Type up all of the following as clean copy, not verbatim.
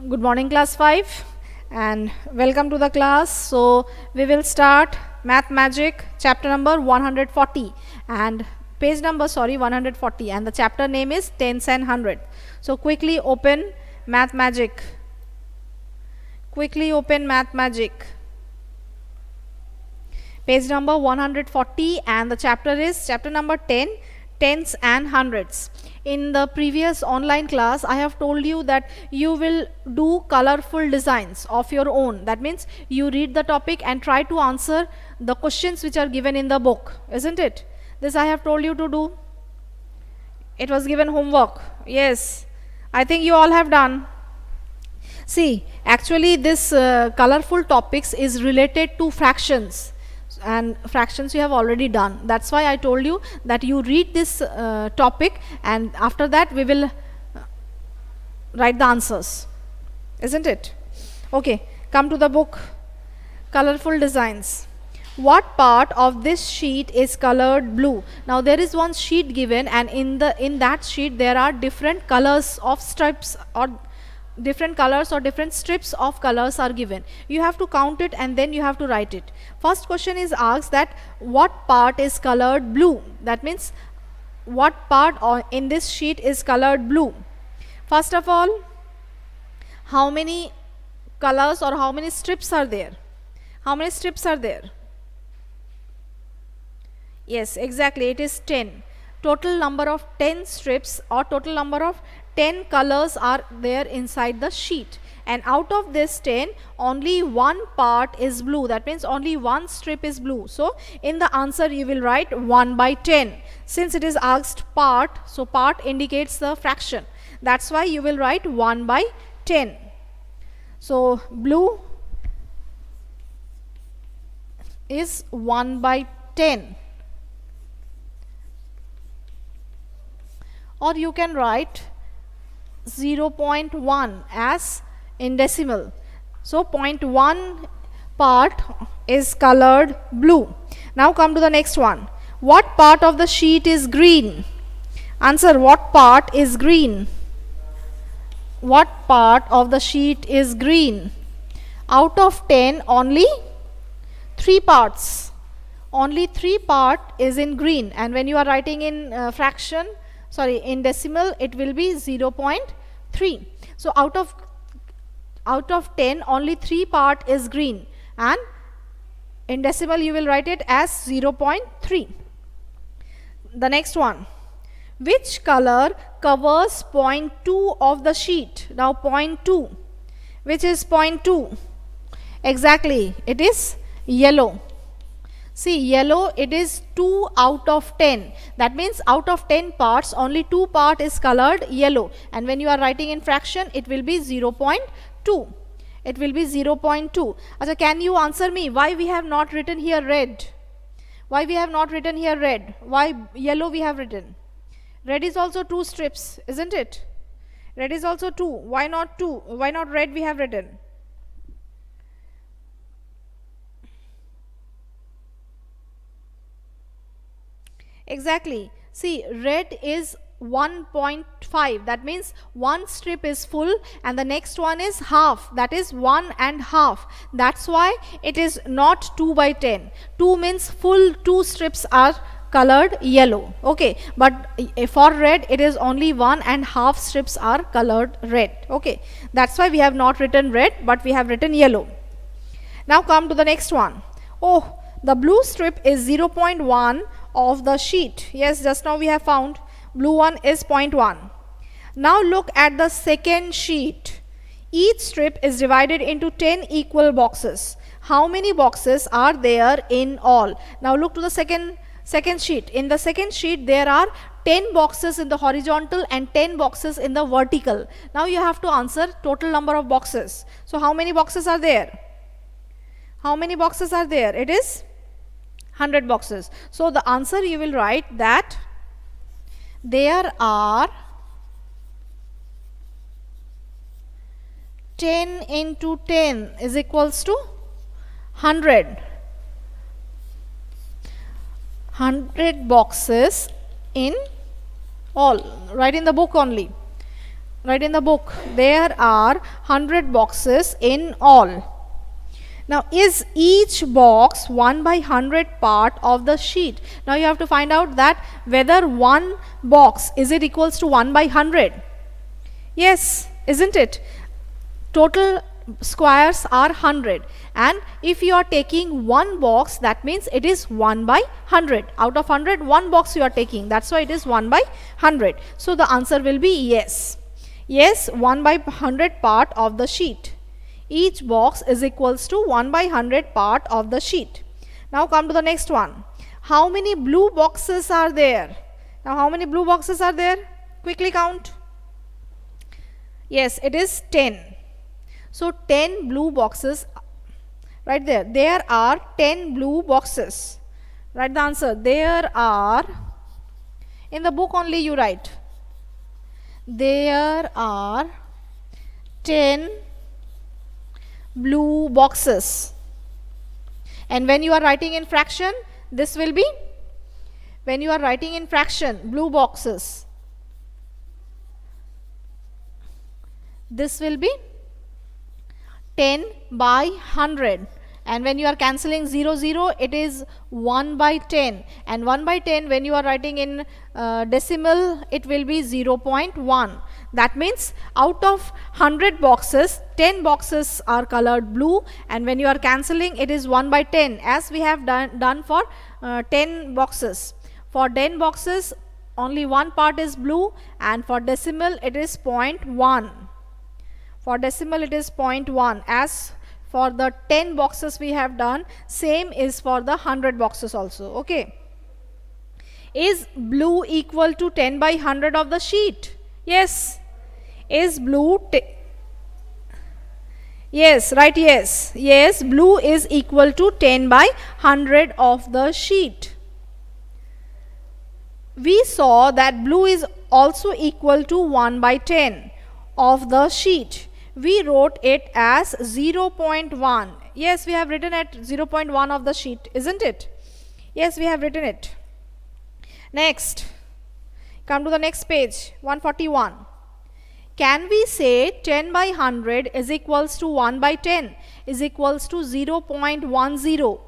Good morning, class 5, and welcome to the class. So we will start Math Magic chapter number 140 and page number 140, and the chapter name is tens and hundredth. So quickly open Math Magic. Quickly open Math Magic. Page number 140, and the chapter is chapter number 10, tens and hundreds. In the previous online class, I have told you that you will do colorful designs of your own. That means you read the topic and try to answer the questions which are given in the book, isn't it? This I have told you to do. It was given homework. Yes, I think you all have done. See, actually this colorful topics is related to fractions, and fractions you have already done. That's why I told you that you read this topic, and after that we will write the answers, isn't it? Okay, come to the book. Colorful designs. What part of this sheet is colored blue? Now there is one sheet given, and in that sheet there are different colors of stripes, or different colors or different strips of colors are given. You have to count it and then you have to write it. First question is asked that what part is colored blue? That means what part in this sheet is colored blue? First of all, how many colors or how many strips are there? How many strips are there? Yes, exactly, it is 10. Total number of 10 strips or total number of 10 colors are there inside the sheet, and out of this 10 only one part is blue. That means only one strip is blue. So in the answer you will write 1 by 10. Since it is asked part, so part indicates the fraction. That's why you will write 1 by 10. So blue is 1 by 10. Or you can write 0.1 as in decimal. So 0.1 part is colored blue. Now come to the next one. What part of the sheet is green? Answer, what part is green? What part of the sheet is green? Out of 10 only 3 parts. Only 3 part is in green, and when you are writing in in decimal, it will be 0.3. So out of 10 only 3 part is green, and in decimal you will write it as 0.3. The next one, which color covers 0.2 of the sheet? Now 0.2, which is 0.2? Exactly, it is yellow. See, yellow, it is 2 out of 10. That means out of 10 parts, only 2 part is colored yellow. And when you are writing in fraction, it will be 0.2. It will be 0.2. Achha, can you answer me why we have not written here red? Why we have not written here red? Why yellow we have written? Red is also 2 strips, isn't it? Red is also 2. Why not 2? Why not red we have written? Exactly. See, red is 1.5. That means one strip is full and the next one is half. That is 1 and half. That's why it is not 2 by 10. 2 means full 2 strips are colored yellow. Okay. But for red, it is only 1 and half strips are colored red. Okay. That's why we have not written red, but we have written yellow. Now come to the next one. Oh, the blue strip is 0.1 of the sheet. Yes, just now we have found blue one is 0.1. Now look at the second sheet. Each strip is divided into 10 equal boxes. How many boxes are there in all? Now look to the second sheet. In the second sheet there are 10 boxes in the horizontal and 10 boxes in the vertical. Now you have to answer total number of boxes. So how many boxes are there? How many boxes are there? It is 100 boxes. So the answer you will write that there are 10 into 10 is equals to 100. 100 boxes in all. Write in the book only. Write in the book. There are 100 boxes in all. Now, is each box 1 by 100 part of the sheet? Now, you have to find out that whether one box, is it equals to 1 by 100? Yes, isn't it? Total squares are 100, and if you are taking one box, that means it is 1 by 100. Out of 100, one box you are taking. That's why it is 1 by 100. So, the answer will be yes. Yes, 1 by 100 part of the sheet. Each box is equals to 1 by 100 part of the sheet. Now come to the next one. How many blue boxes are there? Now how many blue boxes are there? Quickly count. Yes, it is 10. So 10 blue boxes right there. There are 10 blue boxes. Write the answer. There are, in the book only you write. There are 10 blue boxes. And when you are writing in fraction, this will be, when you are writing in fraction, blue boxes, this will be 10 by 100. And when you are cancelling 0, 0, it is 1 by 10. And 1 by 10, when you are writing in decimal, it will be 0.1. That means out of 100 boxes, 10 boxes are colored blue, and when you are cancelling, it is 1 by 10, as we have done for 10 boxes. For 10 boxes, only one part is blue, and for decimal, it is 0.1. For decimal, it is 0.1. As for the 10 boxes we have done, same is for the 100 boxes also. Okay. Is blue equal to 10 by 100 of the sheet? Yes. Is blue, yes, right, yes. Yes, blue is equal to 10 by 100 of the sheet. We saw that blue is also equal to 1 by 10 of the sheet. We wrote it as 0.1. Yes, we have written at 0.1 of the sheet, isn't it? Yes, we have written it. Next, come to the next page, 141. Can we say 10 by 100 is equals to 1 by 10 is equals to 0.10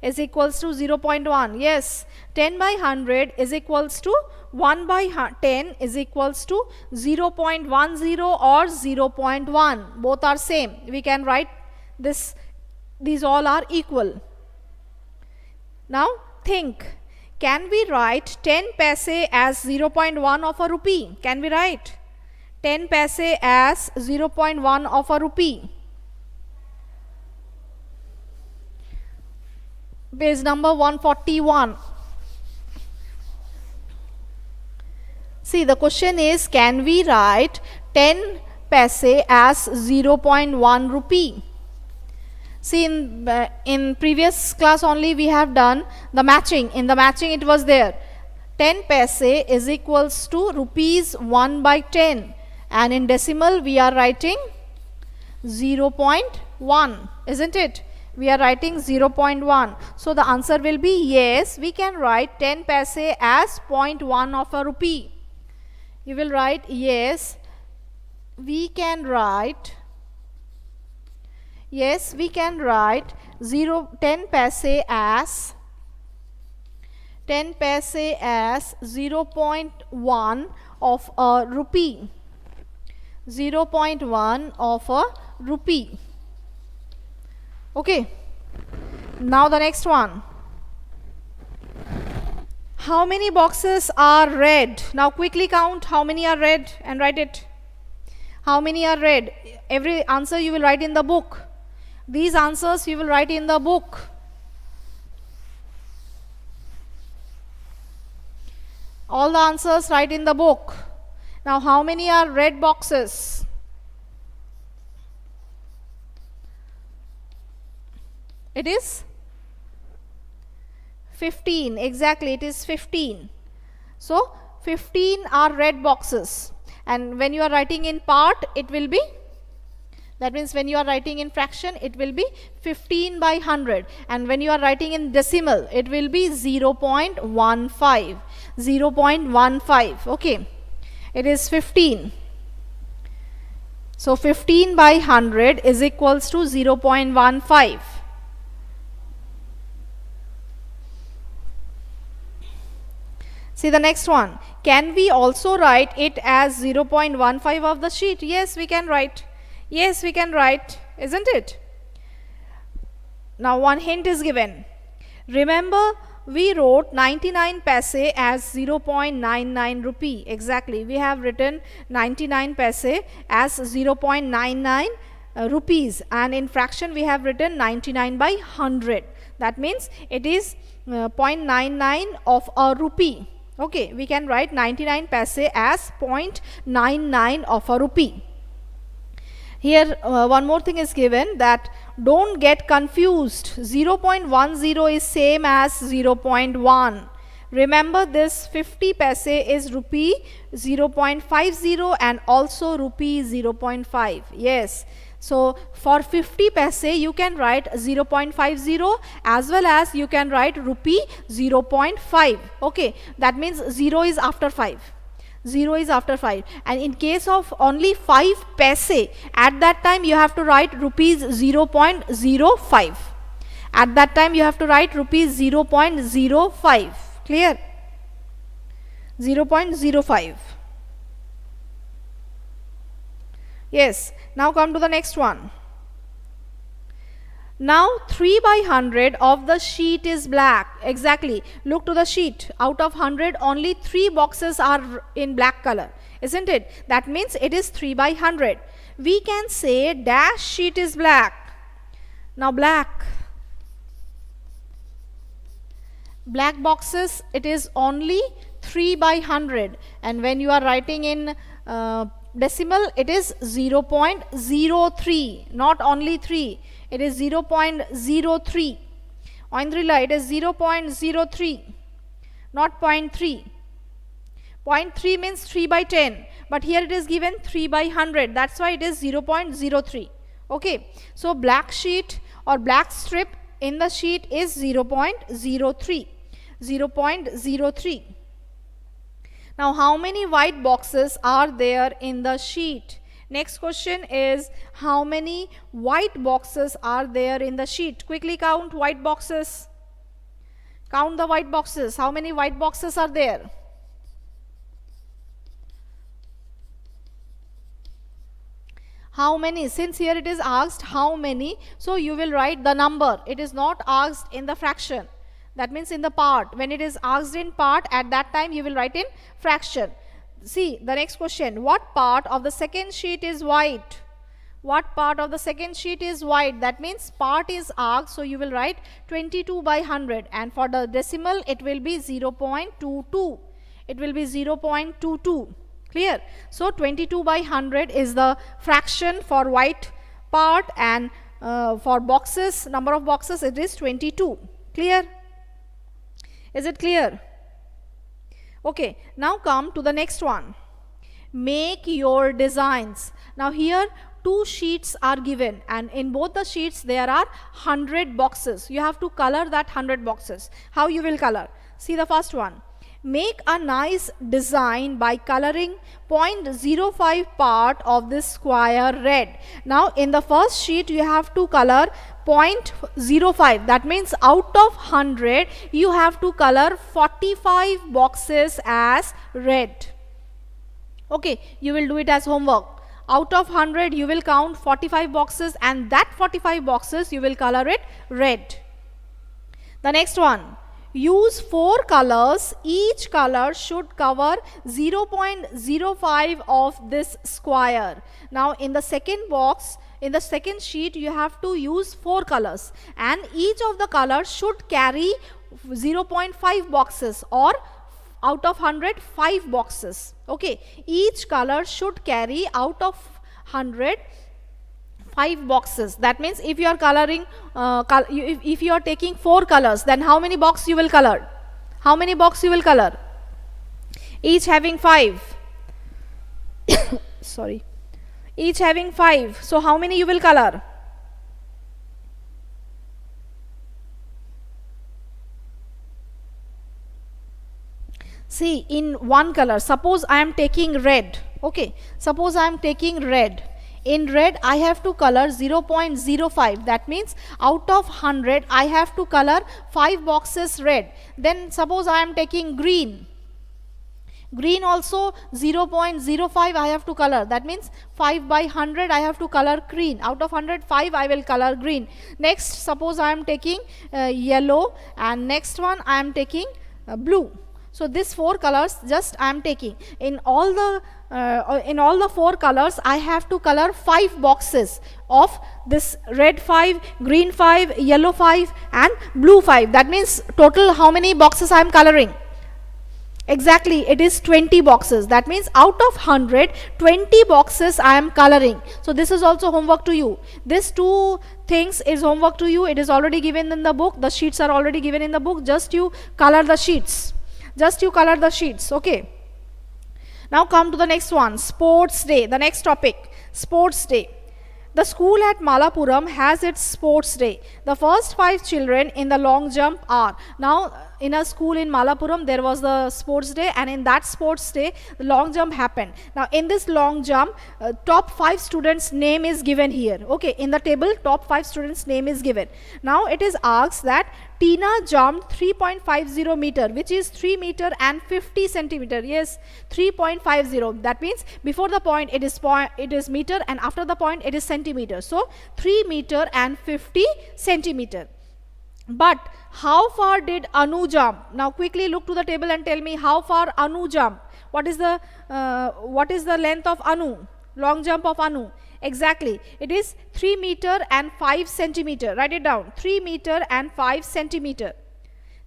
is equals to 0.1? Yes, 10 by 100 is equals to 1 by 10 is equals to 0.10 or 0.1. Both are same. We can write this, these all are equal. Now think, can we write 10 paise as 0.1 of a rupee? Can we write 10 paise as 0.1 of a rupee? Page number 141. See, the question is, can we write 10 paise as 0.1 rupee? See, in previous class only we have done the matching. In the matching it was there. 10 paise is equals to rupees 1 by 10. And in decimal we are writing 0.1, isn't it? We are writing 0.1. So the answer will be yes, we can write 10 paise as 0.1 of a rupee. You will write yes, we can write, yes, we can write 10 paise as 0.1 of a rupee. 0.1 of a rupee. Okay. Now the next one. How many boxes are red? Now quickly count how many are red and write it. How many are red? Every answer you will write in the book. These answers you will write in the book. All the answers write in the book. Now how many are red boxes? It is 15. Exactly, it is 15. So 15 are red boxes. And when you are writing in part, it will be, that means when you are writing in fraction, it will be 15 by 100. And when you are writing in decimal, it will be 0.15. 0.15. Okay. It is 15. So 15 by 100 is equals to 0.15. See the next one. Can we also write it as 0.15 of the sheet? Yes, we can write. Yes, we can write, isn't it? Now one hint is given. Remember, we wrote 99 paise as 0.99 rupee. Exactly, we have written 99 paise as 0.99 rupees, and in fraction we have written 99 by 100. That means it is 0.99 of a rupee. Okay, we can write 99 paise as 0.99 of a rupee. Here one more thing is given, that don't get confused. 0.10 is same as 0.1. Remember, this 50 paise is rupee 0.50 and also rupee 0.5. Yes. So for 50 paise you can write 0.50 as well as you can write rupee 0.5. Okay, that means 0 is after 5. 0 is after 5, and in case of only 5 paise, at that time you have to write rupees 0.05. At that time you have to write rupees 0.05. Clear? 0.05. Yes. Now come to the next one. Now 3 by 100 of the sheet is black. Exactly. Look to the sheet. Out of 100, only 3 boxes are in black color, isn't it? That means it is 3 by 100. We can say dash sheet is black. Now black boxes, it is only 3 by 100, and when you are writing in decimal, it is 0.03, not only 3. It is 0.03. Oindrilla, it is 0.03, not 0.3. 0.3 means 3 by 10, but here it is given 3 by 100. That's why it is 0.03. Okay, so black sheet or black strip in the sheet is 0.03. 0.03. Now how many white boxes are there in the sheet? Next question is, how many white boxes are there in the sheet? Quickly count white boxes. Count the white boxes. How many white boxes are there? How many? Since here it is asked how many, so you will write the number. It is not asked in the fraction. That means in the part. When it is asked in part, at that time you will write in fraction. See the next question. What part of the second sheet is white? What part of the second sheet is white? That means part is asked, so you will write 22 by 100, and for the decimal it will be 0.22. It will be 0.22. Clear? So 22 by 100 is the fraction for white part, and for boxes, number of boxes, it is 22. Clear? Is it clear? Okay, now come to the next one. Make your designs. Now here 2 sheets are given, and in both the sheets there are 100 boxes. You have to color that 100 boxes. How you will color? See the first one. Make a nice design by coloring 0.05 part of this square red. Now in the first sheet you have to color 0.05. That means out of 100 you have to color 45 boxes as red. Okay, you will do it as homework. Out of 100 you will count 45 boxes, and that 45 boxes you will color it red. The next one. Use 4 colors. Each color should cover 0.05 of this square. Now in the second box, in the second sheet, you have to use 4 colors, and each of the colors should carry 0.5 boxes, or out of 100, 5 boxes. Okay, each color should carry out of 100 5 boxes. That means if you are coloring, if you are taking 4 colors, then how many boxes you will color? How many boxes you will color? Each having 5. Sorry. Each having 5. So how many you will color? See, in one color, suppose I am taking red. Okay, suppose I am taking red. In red I have to color 0.05. That means out of 100 I have to color 5 boxes red. Then suppose I am taking green. Green also 0.05 I have to color. That means 5 by 100 I have to color green. Out of 100, 5 I will color green. Next, suppose I am taking yellow, and next one I am taking blue. So this 4 colors just I am taking. In all the 4 colors I have to color 5 boxes of this red 5, green 5, yellow 5 and blue 5. That means total how many boxes I am coloring? Exactly, it is 20 boxes. That means out of 100, 20 boxes I am coloring. So this is also homework to you. This 2 things is homework to you. It is already given in the book. The sheets are already given in the book. Just you color the sheets. Okay. Now come to the next one, sports day. The next topic, sports day. The school at Malapuram has its sports day. The first 5 children in the long jump are. Now in a school in Malapuram there was the sports day, and in that sports day the long jump happened. Now in this long jump top 5 students name is given here. Okay, in the table top 5 students name is given. Now it is asked that Tina jumped 3.50 meter, which is 3 meter and 50 centimeter. Yes, 3.50. That means before the point it is meter, and after the point it is centimeter. So 3 meter and 50 centimeter. But how far did Anu jump? Now quickly look to the table and tell me how far Anu jumped. What is the length of Anu? Long jump of Anu. Exactly, it is 3 meter and 5 centimeter. Write it down. 3 meter and 5 centimeter.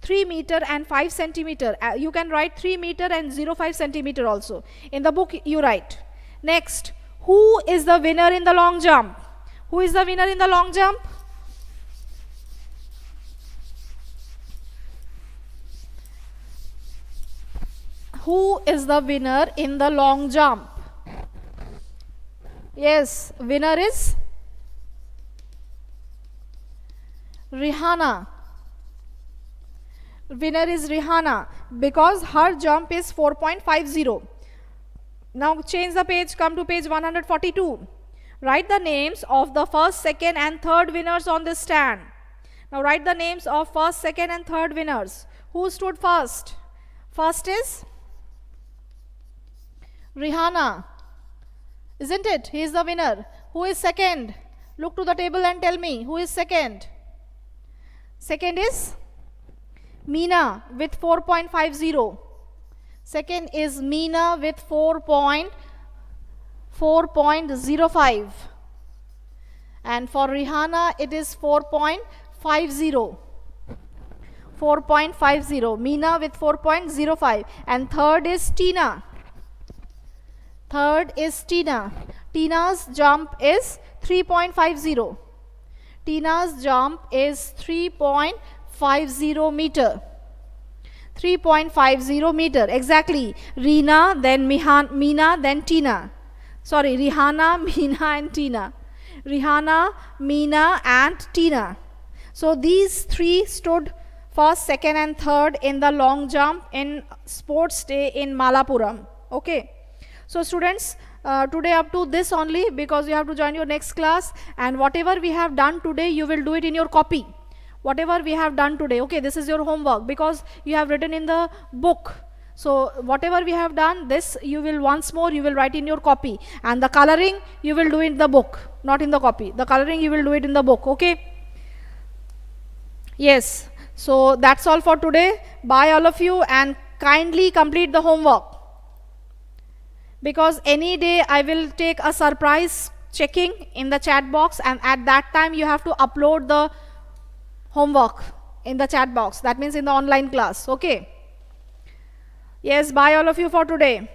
3 meter and 5 centimeter. You can write 3 meter and 0.5 centimeter also. In the book you write. Next, who is the winner in the long jump? Who is the winner in the long jump? Who is the winner in the long jump? Yes, winner is Rihanna. Winner is Rihanna because her jump is 4.50. Now change the page, come to page 142. Write the names of the first, second and third winners on this stand. Now write the names of first, second and third winners. Who stood first? First is Rihanna. Isn't it? He is the winner. Who is second? Look to the table and tell me who is second. Second is Meena with 4.50. Second is Meena with 4.05. And for Rihanna it is 4.50. 4.50. Meena with 4.05. And third is Tina. Third is Tina. Tina's jump is 3.50. Tina's jump is 3.50 meter. 3.50 meter. Exactly. Reena, then Meena, then Tina. Sorry, Rihanna, Meena and Tina. Rihanna, Meena and Tina. So these 3 stood first, second and third in the long jump in sports day in Malapuram. Okay. So students, today up to this only, because you have to join your next class, and whatever we have done today you will do it in your copy. Whatever we have done today, okay, this is your homework because you have written in the book. So whatever we have done, this you will once more you will write in your copy, and the coloring you will do in the book, not in the copy. The coloring you will do it in the book. Okay. Yes. So that's all for today. Bye all of you, and kindly complete the homework. Because any day I will take a surprise checking in the chat box, and at that time you have to upload the homework in the chat box. That means in the online class. Okay. Yes, bye all of you for today.